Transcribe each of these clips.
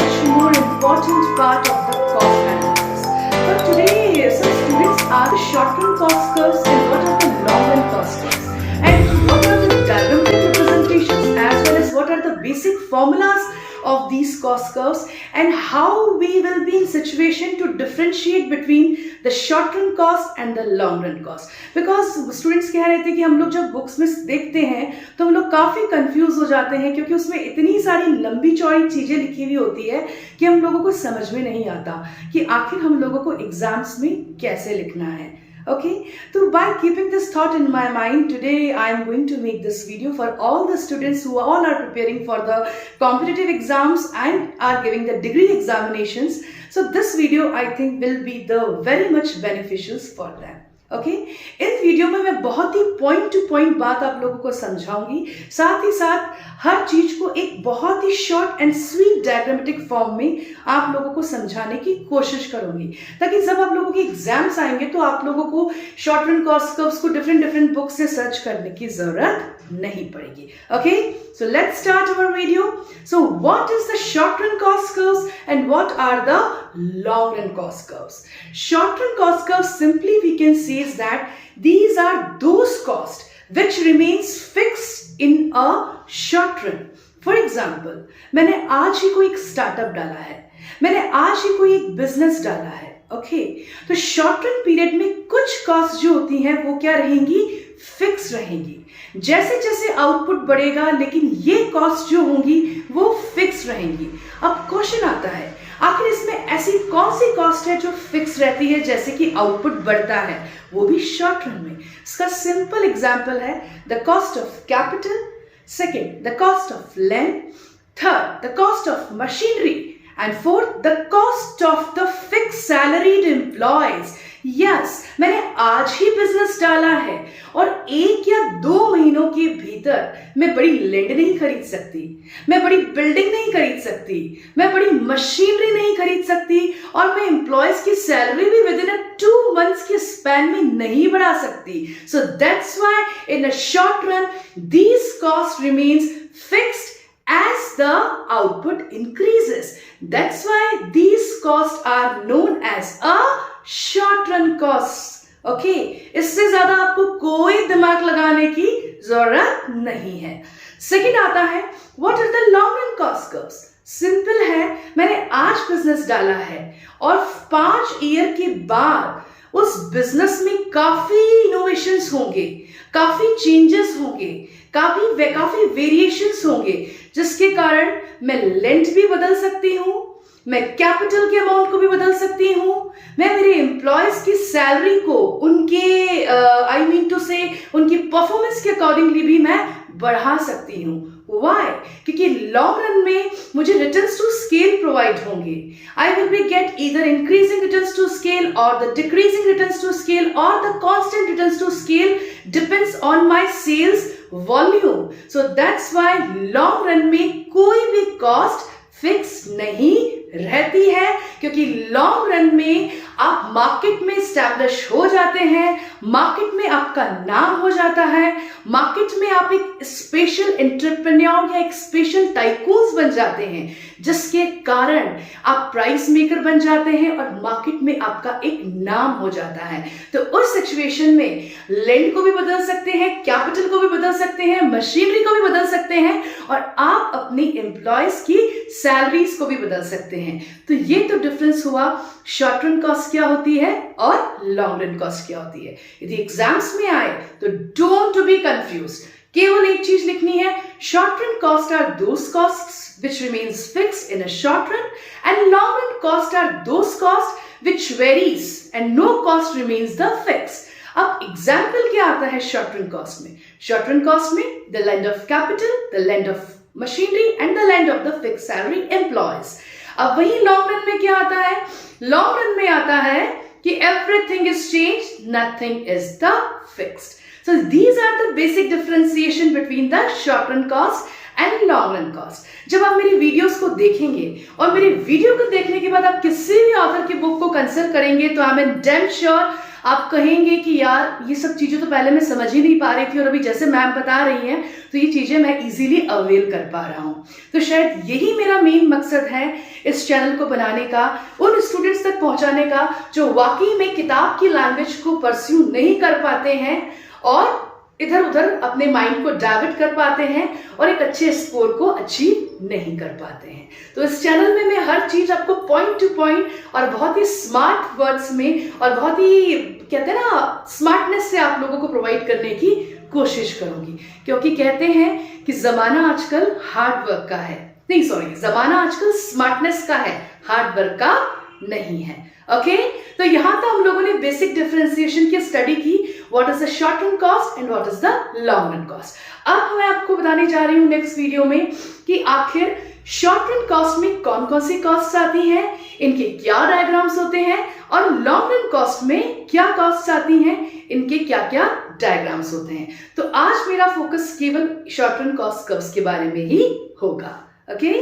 much more important part of the cost analysis. But today, some students are the short-run cost curves and what are the long-run cost curves, and what are the diagrammatic representations as well as what are the basic formulas of these cost curves, and how we will be in situation to differentiate between the short run cost and the long run cost. Because students कह रहे थे कि हम लोग जब books में देखते हैं तो हम लोग काफ़ी कंफ्यूज हो जाते हैं, क्योंकि उसमें इतनी सारी लंबी चौड़ी चीज़ें लिखी हुई होती है कि हम लोगों को समझ में नहीं आता कि आखिर हम लोगों को एग्जाम्स में कैसे लिखना है. Okay, so by keeping this thought in my mind, today I am going to make this video for all the students who all are preparing for the competitive exams and are giving the degree examinations. So this video I think will be the very much beneficial for them. Okay, इस video में मैं बहुत ही point to point बात आप लोगों को समझाऊंगी, साथ ही साथ हर चीज को एक बहुत ही short and sweet diagrammatic form में आप लोगों को समझाने की कोशिश करूंगी, ताकि जब आप लोगों के एग्जाम्स आएंगे तो आप लोगों को शॉर्ट रन कॉस्ट कर्व्स को डिफरेंट बुक से सर्च करने की जरूरत नहीं पड़ेगी. Okay, so let's start our video. So what is the short run cost curves and what are the long run cost curves? Short run cost curves, simply we can say is that these are those costs which remains fixed in a short run. For example, मैंने आज ही कोई एक startup डाला है, मैंने आज ही कोई एक बिजनेस डाला है. ओके, तो शॉर्ट रन पीरियड में कुछ कॉस्ट जो होती हैं वो क्या रहेंगी, फिक्स रहेंगी. जैसे जैसे आउटपुट बढ़ेगा लेकिन ये कॉस्ट जो होंगी वो फिक्स रहेंगी. अब क्वेश्चन आता है, आखिर इसमें ऐसी कौन सी कॉस्ट है जो फिक्स रहती है जैसे कि आउटपुट बढ़ता है, वो भी शॉर्ट रन में. इसका सिंपल एग्जांपल है the cost of capital, second the cost of land, third the cost of machinery, and fourth the cost of the fixed salaried employees. Yes, मैंने आज ही बिजनेस डाला है और 1 या 2 महीनों के भीतर मैं बड़ी लैंड नहीं खरीद सकती, मैं बड़ी बिल्डिंग नहीं खरीद सकती, मैं बड़ी मशीनरी नहीं खरीद सकती, और मैं एम्प्लॉयज की सैलरी भी विद इन 2 months के स्पैन में नहीं बढ़ा सकती. So that's why in a short run these costs remains fixed as the output increases. That's why these costs are known as a short run costs. Okay, इससे ज्यादा आपको कोई दिमाग लगाने की जरूरत नहीं है. सेकंड आता है what are the long run cost curves. Simple है, मैंने आज बिजनेस डाला है और 5 ईयर के बाद उस बिजनेस में काफी इनोवेशंस होंगे, काफी चेंजेस होंगे, काफी वेरिएशंस होंगे, जिसके कारण मैं लेंथ भी बदल सकती हूँ, मैं कैपिटल के अमाउंट को भी बदल सकती हूँ, मैं मेरे एम्प्लॉयज की सैलरी को उनके आई मीन टू से उनकी परफॉर्मेंस के अकॉर्डिंगली भी मैं बढ़ा सकती हूँ. Why? क्योंकि लॉन्ग रन में मुझे रिटर्न्स टू स्केल प्रोवाइड होंगे. I will be get either increasing returns to scale और the decreasing returns to scale और the constant returns to scale depends on my sales volume. So that's why long run में कोई भी cost fix नहीं रहती है, क्योंकि long run में आप मार्केट में स्टैब्लिश हो जाते हैं, मार्केट में आपका नाम हो जाता है, मार्केट में आप एक स्पेशल एंटरप्रेन्योर या एक स्पेशल टाइकून्स बन जाते हैं, जिसके कारण आप प्राइस मेकर बन जाते हैं और मार्केट में आपका एक नाम हो जाता है. तो उस सिचुएशन में लैंड को भी बदल सकते हैं, कैपिटल को भी बदल सकते हैं, मशीनरी को भी बदल सकते हैं, और आप अपनी एम्प्लॉयज की सैलरीज को भी बदल सकते हैं. तो ये तो डिफरेंस हुआ शॉर्ट रन कॉस्ट क्या होती है और लॉन्ग रन कॉस्ट क्या होती है. यदि एग्जाम्स में आए तो डोंट टू बी कंफ्यूज, केवल एक चीज लिखनी है, short run cost are those costs which remains fixed in a short run, and long run costs are those costs which varies and no cost remains the fixed. अब example क्या आता है short run cost में? Short run cost में the land of capital, the land of machinery and the land of the fix salary employees. अब वही long run में क्या आता है? लॉन्ग रन में आता है कि everything is change, nothing is the fixed. So these are the basic differentiation between the short run cost and long run cost. जब आप मेरी वीडियोस को देखेंगे और मेरी वीडियो को देखने के बाद आप किसी भी ऑथर की बुक को कंसल्ट करेंगे तो आई एम डैम श्योर आप कहेंगे कि यार ये सब चीजें तो पहले मैं समझ ही नहीं पा रही थी और अभी जैसे मैम बता रही हैं तो ये चीजें मैं इजीली अवेल कर पा रहा हूँ। तो शायद यही मेरा मेन मकसद है इस चैनल को बनाने का, उन स्टूडेंट्स तक पहुंचाने का जो वाकई में किताब की लैंग्वेज को परस्यू नहीं कर पाते हैं और इधर उधर अपने माइंड को डाइवर्ट कर पाते हैं और एक अच्छे स्कोर को अचीव नहीं कर पाते हैं। तो इस चैनल में मैं हर चीज आपको पॉइंट टू पॉइंट और बहुत ही स्मार्ट वर्ड्स में और बहुत ही कहते हैं ना स्मार्टनेस से आप लोगों को प्रोवाइड करने की कोशिश करूंगी, क्योंकि कहते हैं कि जमाना आजकल हार्ड वर्क का है, नहीं सॉरी, जमाना आजकल स्मार्टनेस का है, हार्ड वर्क का नहीं है। ओके तो यहां तो हम लोगों ने बेसिक डिफरेंशिएशन की स्टडी की, what is the short run cost and what is the long run cost. अब मैं आपको बताने जा रही हूं नेक्स्ट वीडियो में कि आखिर शॉर्ट रन कॉस्ट में कौन कौन सी कॉस्ट आती हैं, इनके क्या डायग्राम्स होते हैं और लॉन्ग रन कॉस्ट में क्या कॉस्ट आती हैं, इनके क्या क्या डायग्राम्स होते हैं। तो आज मेरा फोकस केवल शॉर्ट रन कॉस्ट कर्व्स के बारे में ही होगा। ओके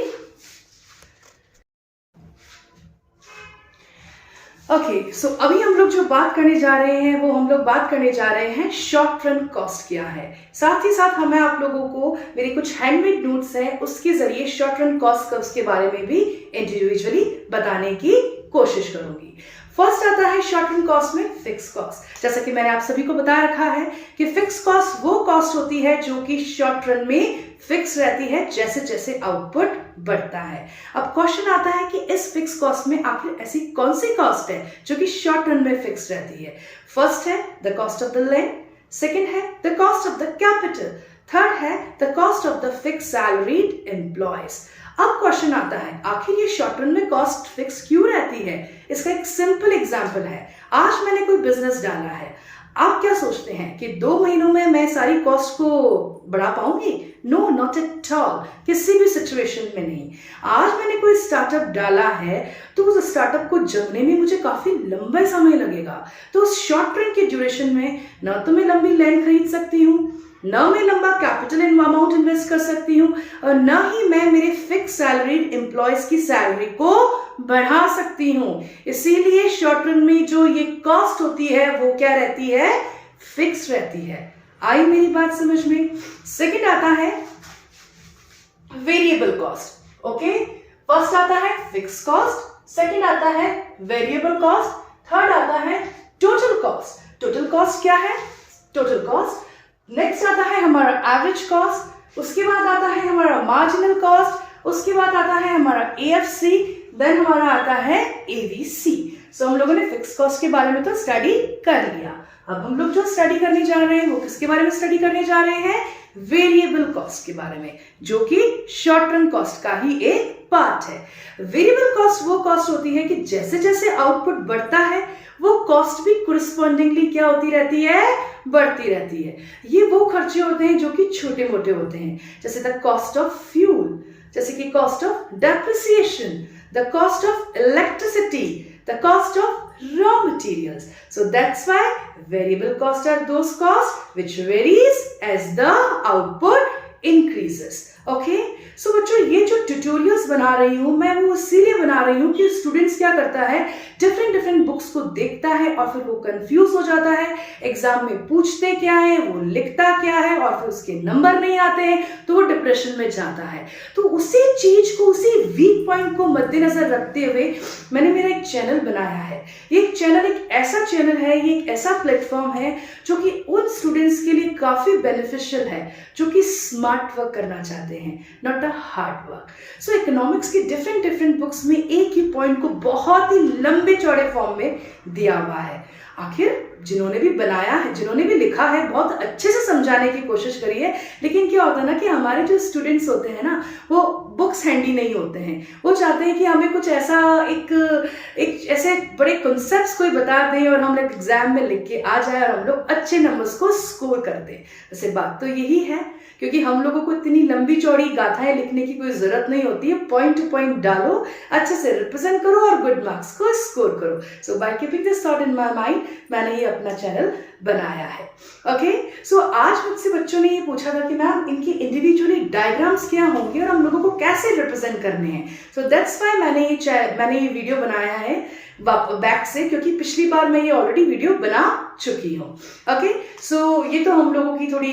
ओके सो अभी हम लोग जो बात करने जा रहे हैं वो हम लोग बात करने जा रहे हैं शॉर्ट रन कॉस्ट क्या है। साथ ही साथ मैं आप लोगों को मेरे कुछ हैंडमेड नोट्स हैं उसके जरिए शॉर्ट रन कॉस्ट कर्व्स के बारे में भी इंडिविजुअली बताने की कोशिश करूंगी। फर्स्ट आता है शॉर्ट रन कॉस्ट में फिक्स कॉस्ट। जैसा कि मैंने आप सभी को बता रखा है कि फिक्स कॉस्ट वो कॉस्ट होती है जो कि शॉर्ट रन में फिक्स रहती है जैसे जैसे आउटपुट बढ़ता है। अब क्वेश्चन आता है कि इस फिक्स कॉस्ट में आखिर ऐसी कौन सी कॉस्ट है जो कि शॉर्ट रन में फिक्स रहती है। फर्स्ट है the cost of the land, second है the cost of the capital, third है the cost of the fix salaried employees. अब क्वेश्चन आता है आखिर ये शॉर्ट रन में कॉस्ट फिक्स क्यों रहती है। इसका एक सिंपल एग्जांपल है, आज मैंने कोई बिजनेस डाला है, आप क्या सोचते हैं कि 2 महीनों में मैं सारी कॉस्ट को बढ़ा पाऊंगी? नो नॉट एट ऑल, किसी भी सिचुएशन में नहीं। आज मैंने कोई स्टार्टअप डाला है तो उस स्टार्टअप को जमने में मुझे काफी लंबा समय लगेगा। तो उस शॉर्ट रन के ड्यूरेशन में ना तो मैं लंबी लैंड खरीद सकती हूँ, ना मैं लंबा कैपिटल अमाउंट इन्वेस्ट कर सकती हूँ और ना ही मैं मेरे फिक्स सैलरीड एम्प्लॉयज की सैलरी को बढ़ा सकती हूँ। इसीलिए शॉर्ट रन में जो ये कॉस्ट होती है वो क्या रहती है, फिक्स रहती है। आई मेरी बात समझ में। सेकंड आता है वेरिएबल कॉस्ट। ओके फर्स्ट आता है फिक्स कॉस्ट, सेकंड आता है वेरिएबल कॉस्ट, थर्ड आता है टोटल कॉस्ट। टोटल कॉस्ट क्या है? टोटल कॉस्ट नेक्स्ट आता है हमारा एवरेज कॉस्ट, उसके बाद आता है हमारा मार्जिनल कॉस्ट, उसके बाद आता है हमारा एएफसी, देन हमारा आता है एवीसी। सो हम लोगों ने फिक्स कॉस्ट के बारे में तो स्टडी कर लिया। अब हम लोग जो स्टडी करने जा रहे हैं वो किसके बारे में स्टडी करने जा रहे हैं? वेरिएबल कॉस्ट के बारे में, जो कि शॉर्ट रन कॉस्ट का ही एक पार्ट है। वेरिएबल कॉस्ट वो कॉस्ट होती है कि जैसे जैसे आउटपुट बढ़ता है वो कॉस्ट भी कोरिस्पॉन्डिंगली क्या होती रहती है, बढ़ती रहती है। ये वो खर्चे होते हैं जो कि छोटे मोटे होते हैं, जैसे द कॉस्ट ऑफ फ्यूल, जैसे कि cost of depreciation, the cost of electricity, the cost of raw materials. So that's why variable costs are those costs which varies as the output increases. Okay? So बच्चों ये जो tutorials बना रही हूँ मैं वो इसीलिए बना रही हूँ कि स्टूडेंट्स क्या करता है, डिफरेंट बुक्स को देखता है और फिर वो कंफ्यूज हो जाता है, एग्जाम में पूछते क्या है, वो लिखता क्या है और फिर उसके नंबर नहीं आते हैं तो वो डिप्रेशन में जाता है। तो उसी चीज को, उसी वीक पॉइंट को मद्देनजर रखते हुए मैंने मेरा एक चैनल बनाया है। ये चैनल एक ऐसा चैनल है, ये एक ऐसा प्लेटफॉर्म है जो कि उन स्टूडेंट्स के लिए काफी बेनिफिशियल है जो कि स्मार्ट वर्क करना चाहते हैं, not a hard work. So economics की डिफरेंट बुक्स में एक ही पॉइंट को बहुत ही लंबे चौड़े फॉर्म में दिया हुआ है। आखिर जिन्होंने भी बनाया है, जिन्होंने भी लिखा है, बहुत अच्छे से समझाने की कोशिश करी है, लेकिन क्या होता है ना कि हमारे जो स्टूडेंट्स होते हैं ना वो बुक्स हैंडी नहीं होते हैं। वो चाहते हैं कि हमें कुछ ऐसा एक ऐसे बड़े कॉन्सेप्ट्स कोई बता दें और हम लोग एग्जाम में लिख के आ जाए और हम लोग अच्छे नंबर्स को स्कोर कर दें। वैसे बात तो यही है क्योंकि हम लोगों को इतनी लंबी चौड़ी गाथाएं लिखने की कोई जरूरत नहीं होती है। पॉइंट टू पॉइंट डालो, अच्छे से रिप्रेजेंट करो और गुड मार्क्स को स्कोर करो। So by keeping this thought in my mind मैंने ये अपना चैनल बनाया है। ओके, सो आज मुझसे बच्चों ने ये पूछा था कि मैम इनकी इंडिविजुअली डायग्राम्स क्या होंगे और हम लोगों को कैसे रिप्रेजेंट करने हैं। सो दैट्स वाई मैंने ये वीडियो बनाया है बैक से, क्योंकि पिछली बार मैं ये ऑलरेडी वीडियो बना चुकी हूँ। ओके, सो ये तो हम लोगों की थोड़ी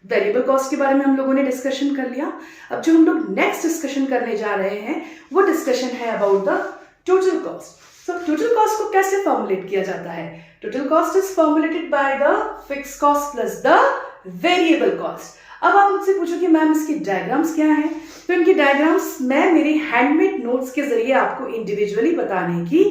वेरिएबल कॉस्ट के बारे में हम लोगों ने डिस्कशन कर लिया। अब जो हम लोग नेक्स्ट डिस्कशन करने जा रहे हैं वो डिस्कशन है about the total cost. So total cost को कैसे फॉर्मुलेट किया जाता है? Total cost is formulated by the fix cost plus the variable cost. अब आप मुझसे पूछो कि मैम इसकी डायग्राम्स क्या है, तो इनकी डायग्राम्स मैं मेरे हैंडमेड नोट्स के जरिए आपको इंडिविजुअली बताने की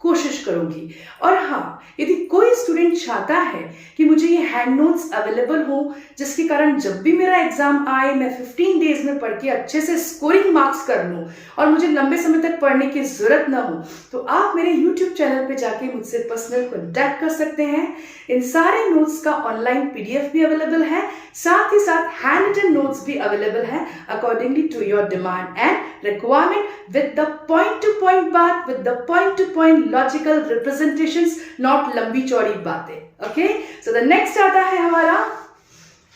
कोशिश करूंगी। और हाँ, यदि कोई स्टूडेंट चाहता है कि मुझे ये हैंड नोट्स अवेलेबल हो, जिसके कारण जब भी मेरा एग्जाम आए मैं 15 डेज में पढ़ के अच्छे से स्कोरिंग मार्क्स कर लूं और मुझे लंबे समय तक पढ़ने की जरूरत ना हो, तो आप मेरे YouTube चैनल पे जाके मुझसे पर्सनल कॉन्टैक्ट कर सकते हैं। इन सारे नोट्स का ऑनलाइन PDF भी अवेलेबल है, साथ ही साथ हैंड रिटन नोट्स भी अवेलेबल है accordingly to your demand and requirement, with the point to point बात, with the point to point logical representations, not लंबी चौड़ी बातें। ओके, सो द नेक्स्ट आता है हमारा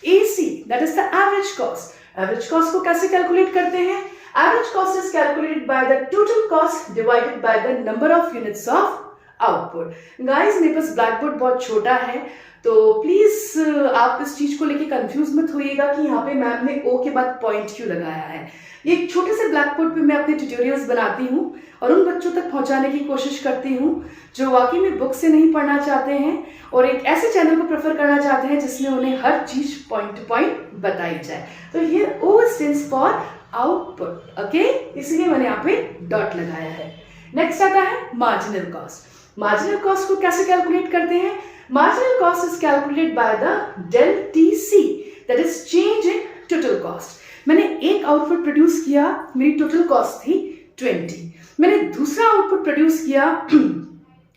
AC, that is the average cost. Average cost को कैसे calculate करते हैं? Average cost is calculated by the total cost divided by the number of units of output. Guys, मेरे पास ब्लैक बोर्ड बहुत छोटा है, तो प्लीज आप इस चीज को लेके कंफ्यूज मत होइएगा कि यहाँ पे मैम ने O के बाद पॉइंट क्यों लगाया है। ये एक छोटे से ब्लैक बोर्ड पे मैं अपने ट्यूटोरियल्स बनाती हूँ और उन बच्चों तक पहुंचाने की कोशिश करती हूँ जो वाकई में बुक से नहीं पढ़ना चाहते हैं और एक ऐसे चैनल को प्रेफर करना चाहते हैं जिसमें उन्हें हर चीज पॉइंट टू पॉइंट बताई जाए। तो here O stands for output. Okay, इसलिए मैंने यहाँ पे डॉट लगाया है। नेक्स्ट आता है मार्जिनल कॉस्ट। मार्जिनल कॉस्ट को कैसे कैलकुलेट करते हैं? Marginal cost is calculated by the del TC, that is change in total cost. मैंने एक आउटपुट प्रोड्यूस किया, मेरी टोटल कॉस्ट थी 20। मैंने दूसरा आउटपुट प्रोड्यूस किया,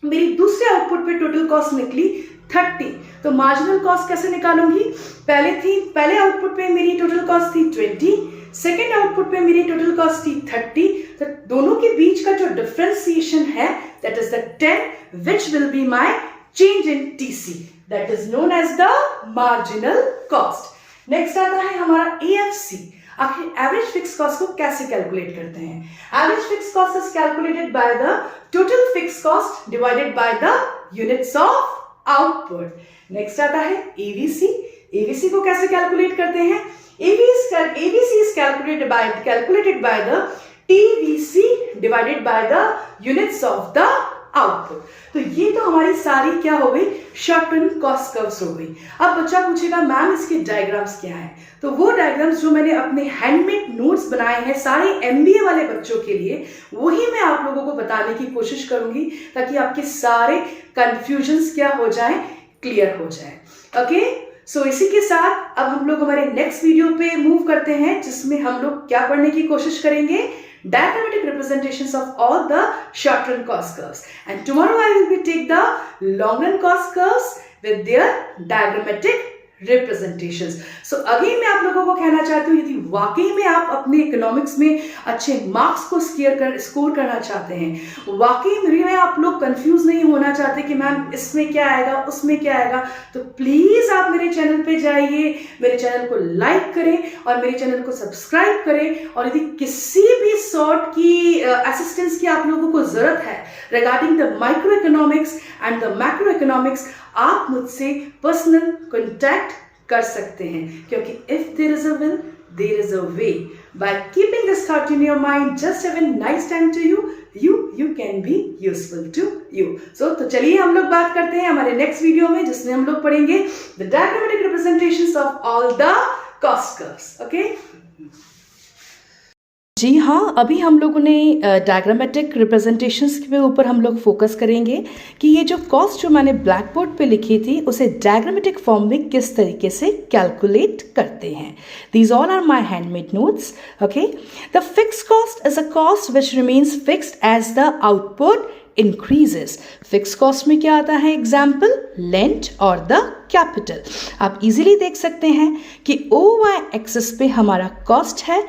मेरी दूसरे आउटपुट पे टोटल कॉस्ट निकली 30। तो मार्जिनल कॉस्ट कैसे निकालूंगी? पहले आउटपुट पे मेरी टोटल कॉस्ट थी 20, सेकेंड आउटपुट पे मेरी टोटल कॉस्ट थी 30। तो दोनों के बीच का जो डिफरेंशिएशन है that is the 10 which will be my change in TC, that is known as the marginal cost. Next आता है हमारा AFC। आखिर एवरेज फिक्स कॉस्ट को कैसे कैलकुलेट करते हैं? Average fix cost is calculated by the total fix cost divided by the units of output. Next आता है ABC। ABC को कैसे कैलकुलेट करते हैं? ABC is calculated by the TVC divided by the units of the output. तो ये तो हमारी सारी क्या हो गई, शॉर्ट टर्म कॉस्ट कर्व्स हो गई। अब बच्चा पूछेगा मैम इसके डायग्राम्स क्या हैं? तो वो डायग्राम्स जो मैंने अपने हैंडमेड नोट्स बनाए हैं सारे MBA वाले बच्चों के लिए, वही मैं आप लोगों को बताने की कोशिश करूंगी ताकि आपके सारे कंफ्यूजन्स क्या हो जाए, क्लियर हो जाए। ओके, सो इसी के साथ अब हम लोग हमारे नेक्स्ट वीडियो पे मूव करते हैं, जिसमें हम लोग क्या पढ़ने की कोशिश करेंगे, diagrammatic representations of all the short run cost curves, and tomorrow I will be take the long run cost curves with their diagrammatic representations. So again मैं आप लोगों को कहना चाहती हूँ, यदि वाकई में आप अपने इकोनॉमिक्स में अच्छे मार्क्स को स्कोर करना चाहते हैं, वाकई में आप लोग कंफ्यूज नहीं होना चाहते कि मैम इसमें क्या आएगा उसमें क्या आएगा, तो प्लीज आप मेरे चैनल पे जाइए, मेरे चैनल को लाइक करें और मेरे चैनल को सब्सक्राइब करें। और यदि किसी भी सॉर्ट की असिस्टेंस की आप लोगों को जरूरत है regarding the micro economics and the macro economics, आप मुझसे पर्सनल कॉन्टैक्ट कर सकते हैं, क्योंकि if there is a will there is a way. By keeping this thought in your mind, just have a nice time to you can be useful to you. तो चलिए हम लोग बात करते हैं हमारे नेक्स्ट वीडियो में, जिसमें हम लोग पढ़ेंगे the diagrammatic representations of all the cost curves. Okay? जी हाँ, अभी हम लोगों ने डायग्रामेटिक रिप्रेजेंटेशंस के ऊपर हम लोग फोकस करेंगे कि ये जो कॉस्ट जो मैंने ब्लैक बोर्ड पे लिखी थी उसे डायग्रामेटिक फॉर्म में किस तरीके से कैलकुलेट करते हैं। These all are my handmade notes. Okay, the fix cost is a cost which remains fixed as the output increases. Fix cost में क्या आता है? एग्जाम्पल लेंट और द कैपिटल. आप इजीली देख सकते हैं कि ओ वाई एक्सिस पे हमारा कॉस्ट है,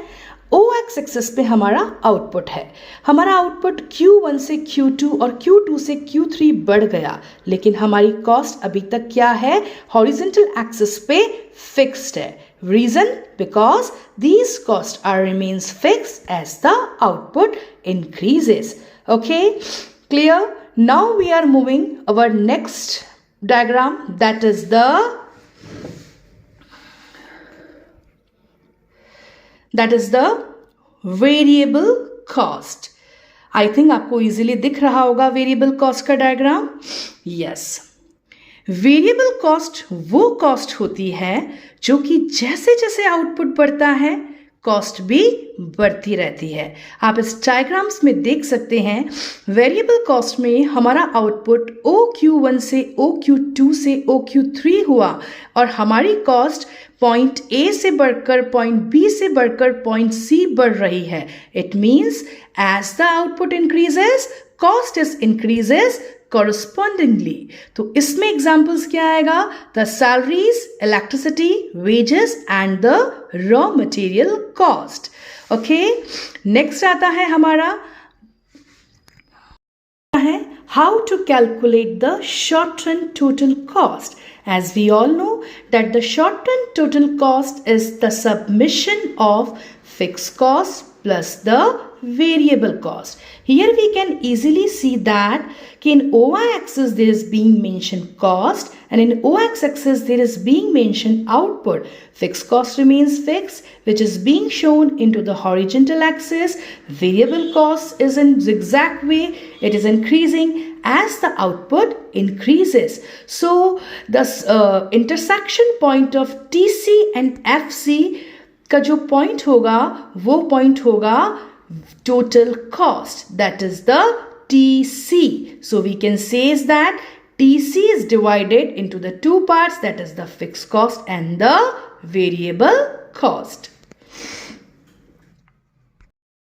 ओ एक्स एक्सिस पे हमारा आउटपुट है. हमारा आउटपुट Q1 से Q2 और Q2 से Q3 बढ़ गया, लेकिन हमारी कॉस्ट अभी तक क्या है? हॉरिजॉन्टल एक्सिस पे फिक्स्ड है. Reason? Because these costs are remains fixed as the output increases. Okay, clear? Now we are moving our next diagram, that is the variable cost. I think आपको easily दिख रहा होगा variable cost का diagram. Yes. Variable cost वो cost होती है जो कि जैसे जैसे आउटपुट बढ़ता है कॉस्ट भी बढ़ती रहती है. आप इस डायग्राम्स में देख सकते हैं वेरिएबल कॉस्ट में हमारा आउटपुट OQ1 से OQ2 से OQ3 हुआ और हमारी कॉस्ट पॉइंट A से बढ़कर पॉइंट B से बढ़कर पॉइंट C बढ़ रही है. It means as the output increases cost is increases correspondingly. तो इसमें एग्जाम्पल्स क्या आएगा? The salaries, electricity, wages and the raw material cost. Okay, next आता है हमारा है how to calculate the short run total cost. As we all know that the short run total cost is the summation of fixed cost plus the variable cost. Here we can easily see that in OY axis there is being mentioned cost and in OX axis there is being mentioned output. Fixed cost remains fixed, which is being shown into the horizontal axis. Variable cost is in zigzag way. It is increasing as the output increases. So the intersection point of TC and FC का जो point होगा वो point होगा total cost, that is the TC. So we can say is that TC is divided into the two parts, that is the fixed cost and the variable cost.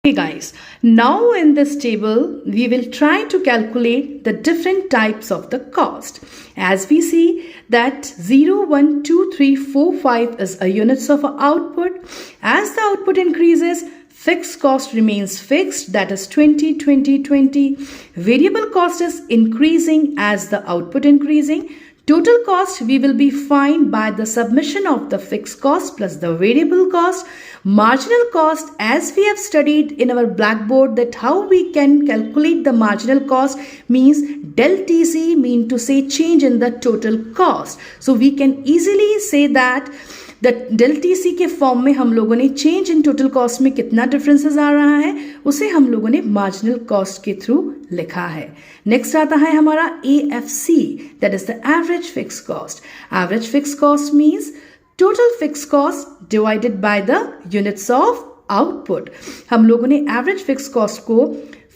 Okay guys, now in this table we will try to calculate the different types of the cost. As we see that 0, 1, 2, 3, 4, 5 is a units of output. As the output increases, fixed cost remains fixed, that is 20, 20, 20. Variable cost is increasing as the output increasing. Total cost we will be find by the submission of the fixed cost plus the variable cost. Marginal cost, as we have studied in our blackboard that how we can calculate the marginal cost means del TC mean to say change in the total cost. So we can easily say that डेल TC के form में हम लोगों ने change in total cost में कितना differences आ रहा है उसे हम लोगों ने मार्जिनल कॉस्ट के थ्रू लिखा है. नेक्स्ट आता है हमारा AFC, that is the average fix cost. Average fix cost means total fix cost divided by the units of output. हम लोगों ने एवरेज फिक्स कॉस्ट को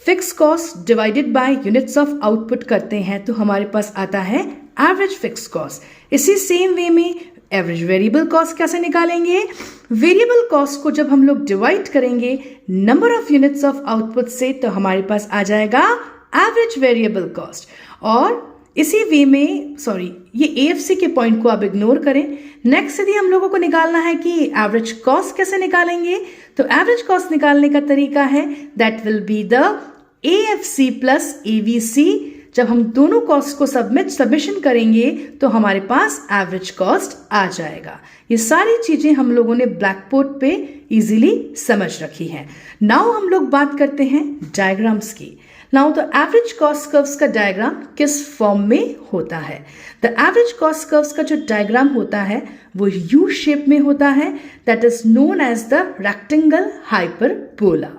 fix cost divided by units of output करते हैं तो हमारे पास आता है एवरेज फिक्स कॉस्ट. इसी सेम वे में एवरेज वेरिएबल कॉस्ट कैसे निकालेंगे? वेरिएबल कॉस्ट को जब हम लोग डिवाइड करेंगे number of units of output से तो हमारे पास आ जाएगा एवरेज वेरिएबल कॉस्ट. और इसी वे में ये AFC के पॉइंट को आप इग्नोर करें. नेक्स्ट यदि हम लोगों को निकालना है कि एवरेज कॉस्ट कैसे निकालेंगे तो एवरेज कॉस्ट निकालने का तरीका है that will be the AFC plus AVC. जब हम दोनों कॉस्ट को सबमिशन करेंगे तो हमारे पास एवरेज कॉस्ट आ जाएगा. ये सारी चीजें हम लोगों ने ब्लैक बोर्ड पे इजीली समझ रखी हैं. नाउ हम लोग बात करते हैं डायग्राम्स की. Now the average cost curves का डायग्राम किस फॉर्म में होता है? द एवरेज कॉस्ट कर्व्स का जो डायग्राम होता है वो यू शेप में होता है, that is known as the rectangle hyperbola.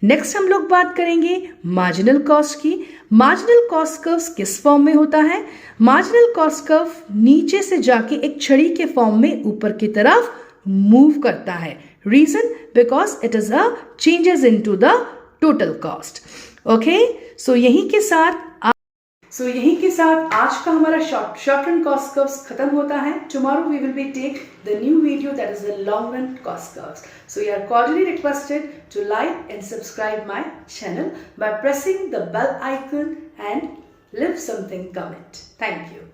Next हम लोग बात करेंगे मार्जिनल कॉस्ट की. मार्जिनल कॉस्ट कर्व किस फॉर्म में होता है? मार्जिनल कॉस्ट कर्व नीचे से जाके एक छड़ी के फॉर्म में ऊपर की तरफ मूव करता है. Reason because it is a changes into the total cost. Okay, so यहीं के साथ आज का हमारा शॉर्ट रन कॉस्ट कर्व्स खत्म होता है. Tomorrow we will be take the new video that is the long run cost curves. So you are cordially requested to like and subscribe my channel by pressing the bell icon and leave something comment. Thank you.